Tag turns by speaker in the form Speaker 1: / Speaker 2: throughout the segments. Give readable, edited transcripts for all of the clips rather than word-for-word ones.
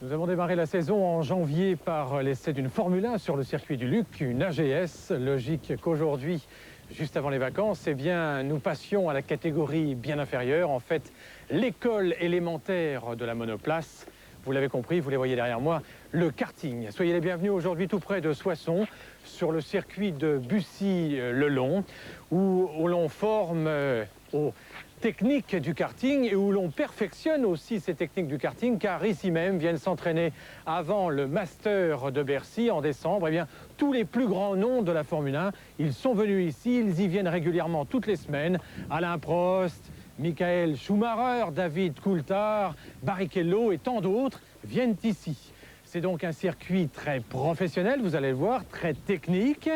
Speaker 1: Nous avons démarré la saison en janvier par l'essai d'une Formule 1 sur le circuit du Luc, une AGS. Logique qu'aujourd'hui, juste avant les vacances, eh bien, nous passions à la catégorie bien inférieure. En fait, l'école élémentaire de la monoplace. Vous l'avez compris, vous les voyez derrière moi, le karting. Soyez les bienvenus aujourd'hui tout près de Soissons, sur le circuit de Bussy-le-Long, où l'on forme aux techniques du karting et où l'on perfectionne aussi ces techniques du karting, car ici même viennent s'entraîner avant le Master de Bercy en décembre. Eh bien, tous les plus grands noms de la Formule 1, ils sont venus ici, ils y viennent régulièrement toutes les semaines. Alain Prost, Michael Schumacher, David Coulthard, Barrichello et tant d'autres viennent ici. C'est donc un circuit très professionnel, vous allez le voir, très technique.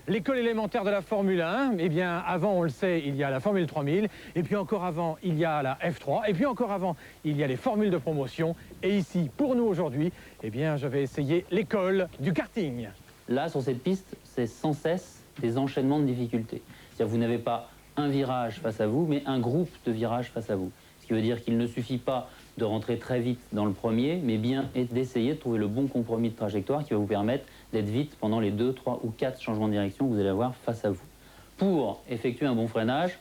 Speaker 1: L'école élémentaire de la Formule 1, eh bien, avant, on le sait, il y a la Formule 3000, et puis encore avant, il y a la F3, et puis encore avant, il y a les formules de promotion. Et ici, pour nous aujourd'hui, eh bien, je vais essayer l'école du karting.
Speaker 2: Là, sur cette piste, c'est sans cesse des enchaînements de difficultés. C'est-à-dire que vous n'avez pas un virage face à vous, mais un groupe de virages face à vous. Ce qui veut dire qu'il ne suffit pas de rentrer très vite dans le premier, mais bien d'essayer de trouver le bon compromis de trajectoire qui va vous permettre d'être vite pendant les 2, 3 ou 4 changements de direction que vous allez avoir face à vous. Pour effectuer un bon freinage,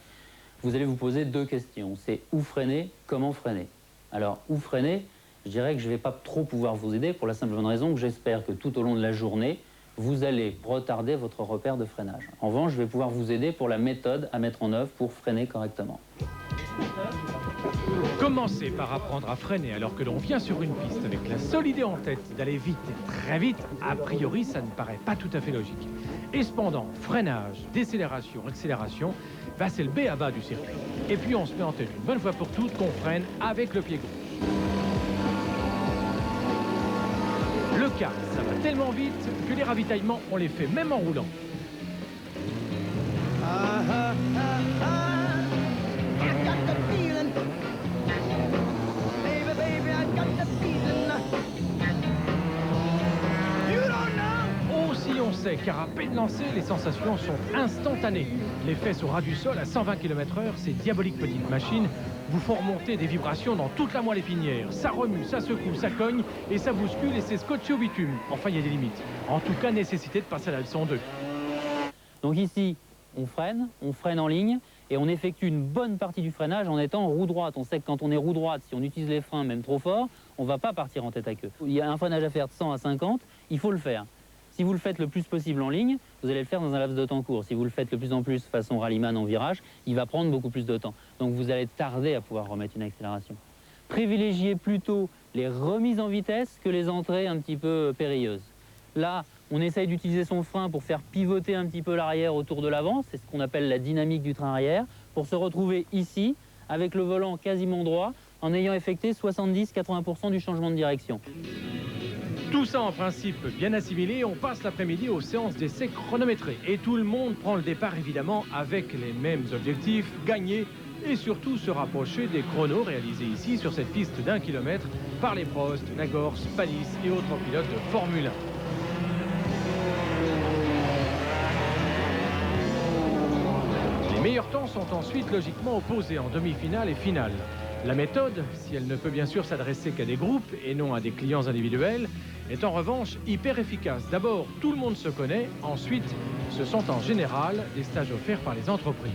Speaker 2: vous allez vous poser deux questions. C'est où freiner, comment freiner. Alors, où freiner, je dirais que je ne vais pas trop pouvoir vous aider pour la simple bonne raison que j'espère que tout au long de la journée, vous allez retarder votre repère de freinage. En revanche, je vais pouvoir vous aider pour la méthode à mettre en œuvre pour freiner correctement.
Speaker 1: Commencer par apprendre à freiner alors que l'on vient sur une piste avec la seule idée en tête d'aller vite et très vite, a priori, ça ne paraît pas tout à fait logique. Et cependant, freinage, décélération, accélération, bah c'est le B à bas du circuit. Et puis on se met en tête une bonne fois pour toutes qu'on freine avec le pied gauche. Le kart, ça va tellement vite que les ravitaillements, on les fait même en roulant. Aussi on sait, car à peine lancé, les sensations sont instantanées. Les fesses au ras du sol à 120 km/h, ces diaboliques petites machines vous font remonter des vibrations dans toute la moelle épinière. Ça remue, ça secoue, ça cogne et ça bouscule et c'est scotché au bitume. Enfin, il y a des limites. En tout cas, nécessité de passer à la leçon 2.
Speaker 2: Donc ici, on freine en ligne et on effectue une bonne partie du freinage en étant en roue droite. On sait que quand on est roue droite, si on utilise les freins même trop fort, on ne va pas partir en tête à queue. Il y a un freinage à faire de 100 à 50, il faut le faire. Si vous le faites le plus possible en ligne, vous allez le faire dans un laps de temps court. Si vous le faites de plus en plus façon rallyman en virage, il va prendre beaucoup plus de temps. Donc vous allez tarder à pouvoir remettre une accélération. Privilégiez plutôt les remises en vitesse que les entrées un petit peu périlleuses. Là, on essaye d'utiliser son frein pour faire pivoter un petit peu l'arrière autour de l'avant. C'est ce qu'on appelle la dynamique du train arrière. Pour se retrouver ici, avec le volant quasiment droit, en ayant effectué 70-80% du changement de direction.
Speaker 1: Tout ça en principe bien assimilé, on passe l'après-midi aux séances d'essais chronométrées. Et tout le monde prend le départ évidemment avec les mêmes objectifs, gagner et surtout se rapprocher des chronos réalisés ici sur cette piste d'1 kilomètre par les Prost, Nagor, Spanis et autres pilotes de Formule 1. Les meilleurs temps sont ensuite logiquement opposés en demi-finale et finale. La méthode, si elle ne peut bien sûr s'adresser qu'à des groupes et non à des clients individuels, est en revanche hyper efficace. D'abord, tout le monde se connaît. Ensuite, ce sont en général des stages offerts par les entreprises.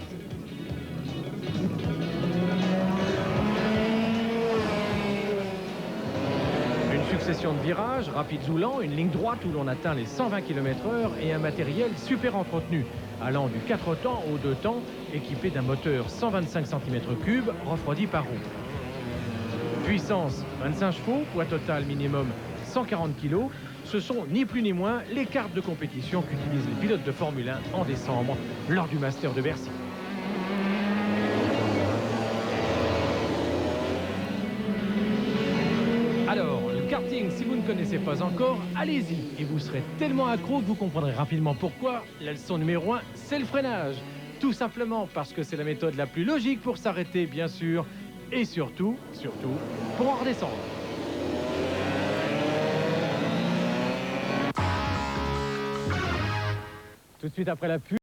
Speaker 1: Une succession de virages, rapides ou lents, une ligne droite où l'on atteint les 120 km/h et un matériel super entretenu, allant du 4 temps au 2 temps, équipé d'un moteur 125 cm3 refroidi par roue. Puissance 25 chevaux, poids total minimum 140 kg, ce sont ni plus ni moins les cartes de compétition qu'utilisent les pilotes de Formule 1 en décembre lors du Master de Bercy. Alors, le karting, si vous ne connaissez pas encore, allez-y et vous serez tellement accro que vous comprendrez rapidement pourquoi. La leçon numéro 1, c'est le freinage. Tout simplement parce que c'est la méthode la plus logique pour s'arrêter, bien sûr, et surtout, pour en redescendre. Tout de suite après la pub.